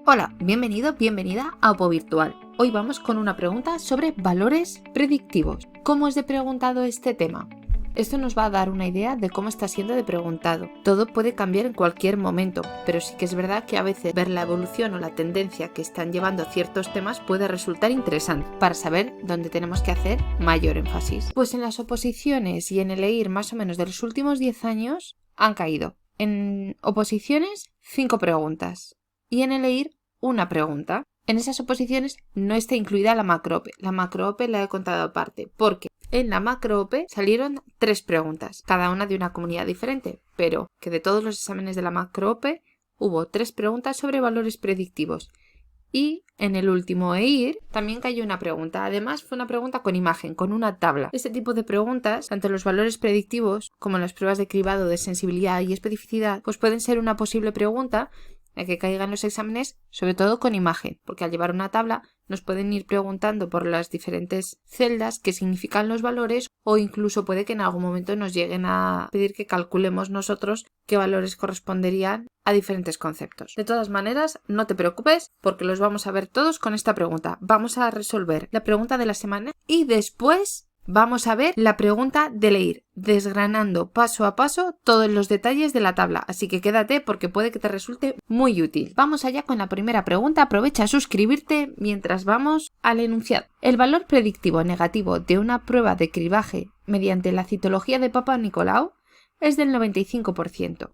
Hola, bienvenido, bienvenida a Opo Virtual. Hoy vamos con una pregunta sobre valores predictivos. ¿Cómo es de preguntado este tema? Esto nos va a dar una idea de cómo está siendo de preguntado. Todo puede cambiar en cualquier momento, pero sí que es verdad que a veces ver la evolución o la tendencia que están llevando ciertos temas puede resultar interesante para saber dónde tenemos que hacer mayor énfasis. Pues en las oposiciones y en el EIR más o menos de los últimos 10 años han caído. En oposiciones, 5 preguntas. Y en el EIR, una pregunta. En esas oposiciones no está incluida la macro-OPE. La macro-OPE la he contado aparte, porque en la macro-OPE salieron 3 preguntas, cada una de una comunidad diferente, pero que de todos los exámenes de la macro-OPE hubo 3 preguntas sobre valores predictivos. Y en el último EIR también cayó una pregunta. Además fue una pregunta con imagen, con una tabla. Este tipo de preguntas, tanto los valores predictivos como las pruebas de cribado de sensibilidad y especificidad, pues pueden ser una posible pregunta a que caigan los exámenes, sobre todo con imagen, porque al llevar una tabla nos pueden ir preguntando por las diferentes celdas qué significan los valores, o incluso puede que en algún momento nos lleguen a pedir que calculemos nosotros qué valores corresponderían a diferentes conceptos. De todas maneras, no te preocupes porque los vamos a ver todos con esta pregunta. Vamos a resolver la pregunta de la semana y después vamos a ver la pregunta del EIR, desgranando paso a paso todos los detalles de la tabla, así que quédate porque puede que te resulte muy útil. Vamos allá con la primera pregunta, aprovecha a suscribirte mientras vamos al enunciado. El valor predictivo negativo de una prueba de cribaje mediante la citología de Papa Nicolau es del 95%.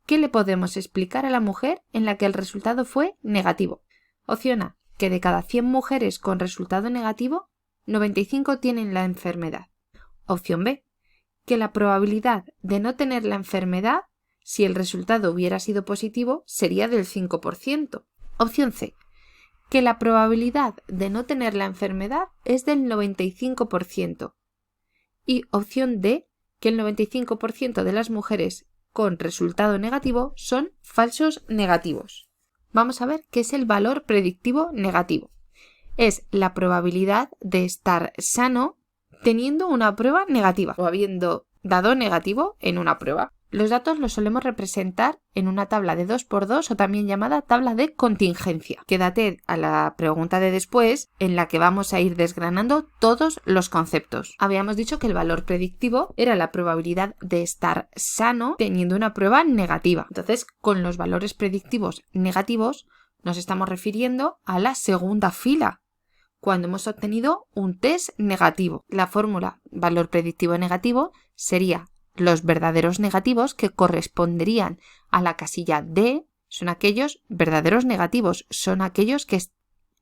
¿Qué le podemos explicar a la mujer en la que el resultado fue negativo? Opción A, que de cada 100 mujeres con resultado negativo, 95 tienen la enfermedad. Opción B, que la probabilidad de no tener la enfermedad, si el resultado hubiera sido positivo, sería del 5%. Opción C, que la probabilidad de no tener la enfermedad es del 95%. Y opción D, que el 95% de las mujeres con resultado negativo son falsos negativos. Vamos a ver qué es el valor predictivo negativo. Es la probabilidad de estar sano teniendo una prueba negativa o habiendo dado negativo en una prueba. Los datos los solemos representar en una tabla de 2×2 o también llamada tabla de contingencia. Quédate a la pregunta de después en la que vamos a ir desgranando todos los conceptos. Habíamos dicho que el valor predictivo era la probabilidad de estar sano teniendo una prueba negativa. Entonces, con los valores predictivos negativos nos estamos refiriendo a la segunda fila, cuando hemos obtenido un test negativo. La fórmula valor predictivo negativo sería los verdaderos negativos, que corresponderían a la casilla D, son aquellos verdaderos negativos, son aquellos que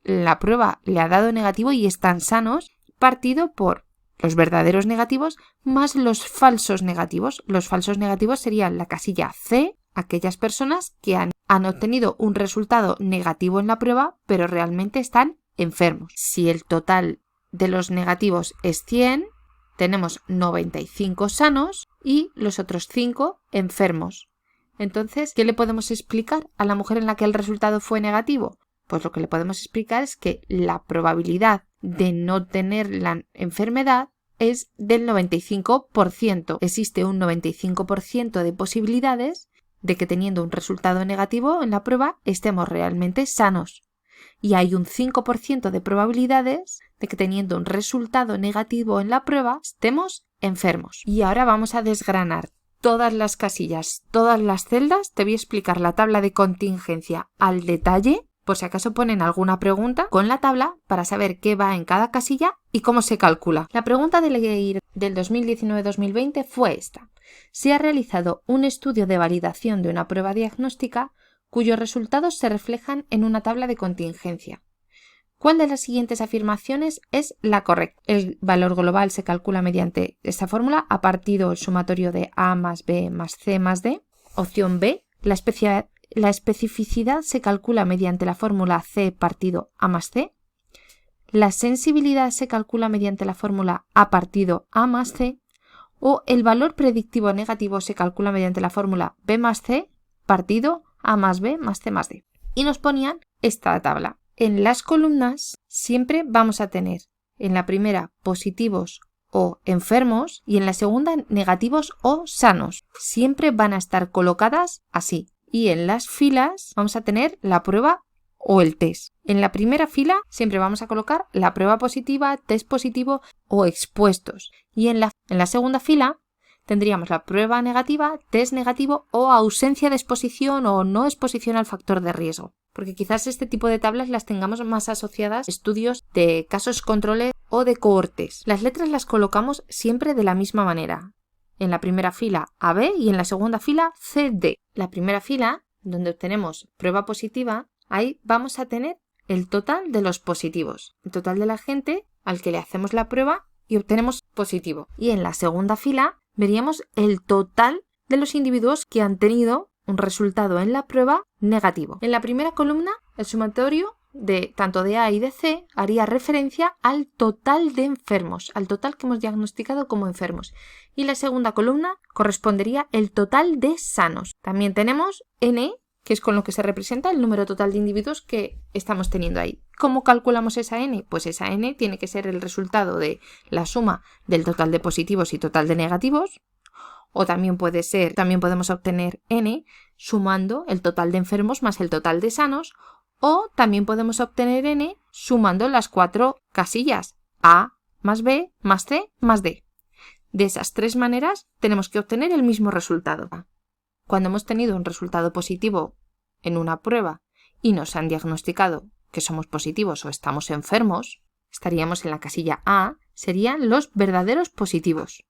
la prueba le ha dado negativo y están sanos, partido por los verdaderos negativos más los falsos negativos. Los falsos negativos serían la casilla C, aquellas personas que han obtenido un resultado negativo en la prueba, pero realmente están enfermos. Si el total de los negativos es 100, tenemos 95 sanos y los otros 5 enfermos. Entonces, ¿qué le podemos explicar a la mujer en la que el resultado fue negativo? Pues lo que le podemos explicar es que la probabilidad de no tener la enfermedad es del 95%. Existe un 95% de posibilidades de que teniendo un resultado negativo en la prueba estemos realmente sanos. Y hay un 5% de probabilidades de que teniendo un resultado negativo en la prueba estemos enfermos. Y ahora vamos a desgranar todas las casillas, todas las celdas. Te voy a explicar la tabla de contingencia al detalle, por si acaso ponen alguna pregunta con la tabla para saber qué va en cada casilla y cómo se calcula. La pregunta del EIR del 2019-2020 fue esta. Se ha realizado un estudio de validación de una prueba diagnóstica cuyos resultados se reflejan en una tabla de contingencia. ¿Cuál de las siguientes afirmaciones es la correcta? El valor global se calcula mediante esta fórmula a partido sumatorio de A más B más C más D. Opción B, la especificidad se calcula mediante la fórmula C partido A más C. La sensibilidad se calcula mediante la fórmula A partido A más C. O el valor predictivo negativo se calcula mediante la fórmula B más C partido A más B más C más D. Y nos ponían esta tabla. En las columnas siempre vamos a tener en la primera positivos o enfermos y en la segunda negativos o sanos. Siempre van a estar colocadas así. Y en las filas vamos a tener la prueba o el test. En la primera fila siempre vamos a colocar la prueba positiva, test positivo o expuestos. Y en la segunda fila tendríamos la prueba negativa, test negativo o ausencia de exposición o no exposición al factor de riesgo. Porque quizás este tipo de tablas las tengamos más asociadas a estudios de casos controles o de cohortes. Las letras las colocamos siempre de la misma manera. En la primera fila AB y en la segunda fila CD. La primera fila, donde obtenemos prueba positiva, ahí vamos a tener el total de los positivos. El total de la gente al que le hacemos la prueba y obtenemos positivo. Y en la segunda fila veríamos el total de los individuos que han tenido un resultado en la prueba negativo. En la primera columna, el sumatorio de tanto de A y de C haría referencia al total de enfermos, al total que hemos diagnosticado como enfermos. Y la segunda columna correspondería el total de sanos. También tenemos N, que es con lo que se representa el número total de individuos que estamos teniendo ahí. ¿Cómo calculamos esa N? Pues esa N tiene que ser el resultado de la suma del total de positivos y total de negativos. O también podemos obtener N sumando el total de enfermos más el total de sanos. O también podemos obtener N sumando las 4 casillas A más B más C más D. De esas 3 maneras tenemos que obtener el mismo resultado. Cuando hemos tenido un resultado positivo en una prueba y nos han diagnosticado que somos positivos o estamos enfermos, estaríamos en la casilla A, serían los verdaderos positivos.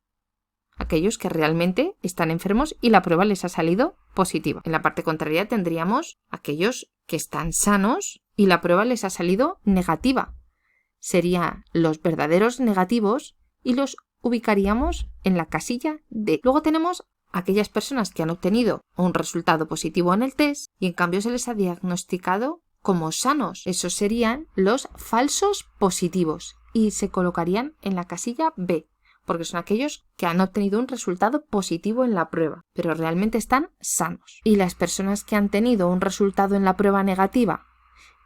Aquellos que realmente están enfermos y la prueba les ha salido positiva. En la parte contraria tendríamos aquellos que están sanos y la prueba les ha salido negativa. Serían los verdaderos negativos y los ubicaríamos en la casilla D. Luego tenemos aquellas personas que han obtenido un resultado positivo en el test y en cambio se les ha diagnosticado como sanos. Esos serían los falsos positivos y se colocarían en la casilla B, porque son aquellos que han obtenido un resultado positivo en la prueba, pero realmente están sanos. Y las personas que han tenido un resultado en la prueba negativa,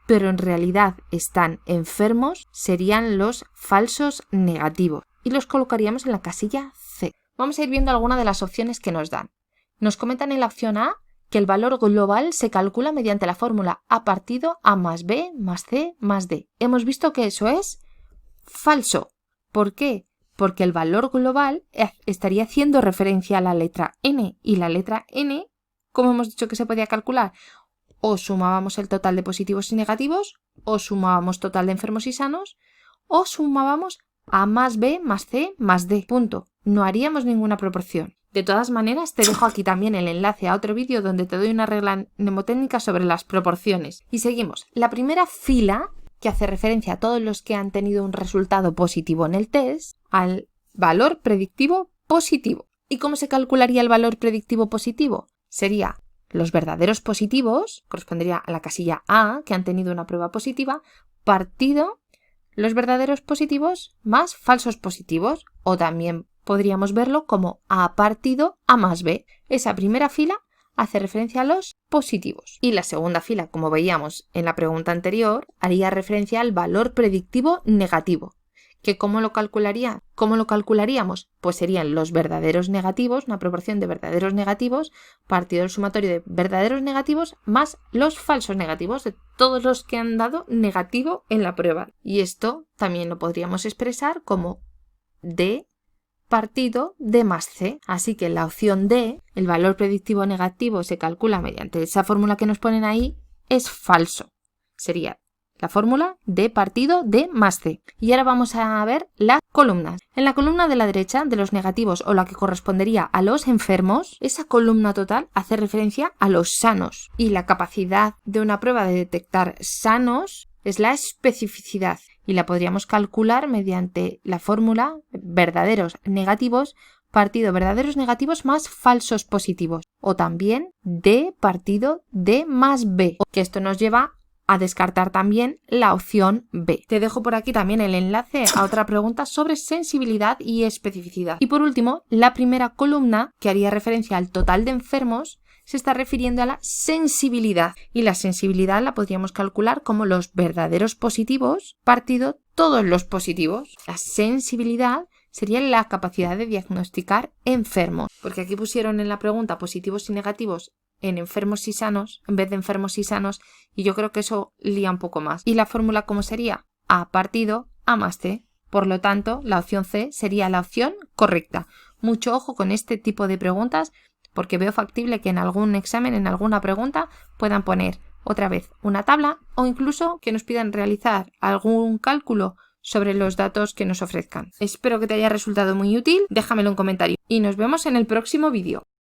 pero en realidad están enfermos, serían los falsos negativos y los colocaríamos en la casilla C. Vamos a ir viendo algunas de las opciones que nos dan. Nos comentan en la opción A que el valor global se calcula mediante la fórmula A partido A más B más C más D. Hemos visto que eso es falso. ¿Por qué? Porque el valor global estaría haciendo referencia a la letra N y la letra N, como hemos dicho que se podía calcular, o sumábamos el total de positivos y negativos, o sumábamos total de enfermos y sanos, o sumábamos A más B más C más D. Punto. No haríamos ninguna proporción. De todas maneras, te dejo aquí también el enlace a otro vídeo donde te doy una regla mnemotécnica sobre las proporciones. Y seguimos. La primera fila, que hace referencia a todos los que han tenido un resultado positivo en el test, al valor predictivo positivo. ¿Y cómo se calcularía el valor predictivo positivo? Sería los verdaderos positivos, correspondería a la casilla A, que han tenido una prueba positiva, partido los verdaderos positivos más falsos positivos, o también podríamos verlo como A partido A más B. Esa primera fila hace referencia a los positivos. Y la segunda fila, como veíamos en la pregunta anterior, haría referencia al valor predictivo negativo. ¿Que cómo lo calcularía? ¿Cómo lo calcularíamos? Pues serían los verdaderos negativos, una proporción de verdaderos negativos, partido del sumatorio de verdaderos negativos más los falsos negativos, de todos los que han dado negativo en la prueba. Y esto también lo podríamos expresar como D partido D más C. Así que en la opción D, el valor predictivo negativo se calcula mediante esa fórmula que nos ponen ahí, es falso. Sería la fórmula D partido D más C. Y ahora vamos a ver las columnas. En la columna de la derecha, de los negativos o la que correspondería a los enfermos, esa columna total hace referencia a los sanos. Y la capacidad de una prueba de detectar sanos es la especificidad. Y la podríamos calcular mediante la fórmula verdaderos negativos partido verdaderos negativos más falsos positivos. O también D partido D más B. Que esto nos lleva a descartar también la opción B. Te dejo por aquí también el enlace a otra pregunta sobre sensibilidad y especificidad. Y por último, la primera columna, que haría referencia al total de enfermos, se está refiriendo a la sensibilidad. Y la sensibilidad la podríamos calcular como los verdaderos positivos partido todos los positivos. La sensibilidad sería la capacidad de diagnosticar enfermos. Porque aquí pusieron en la pregunta positivos y negativos en enfermos y sanos, en vez de enfermos y sanos, y yo creo que eso lía un poco más. ¿Y la fórmula cómo sería? A partido A más C. Por lo tanto, la opción C sería la opción correcta. Mucho ojo con este tipo de preguntas, porque veo factible que en algún examen, en alguna pregunta, puedan poner otra vez una tabla o incluso que nos pidan realizar algún cálculo sobre los datos que nos ofrezcan. Espero que te haya resultado muy útil, déjamelo en comentario y nos vemos en el próximo vídeo.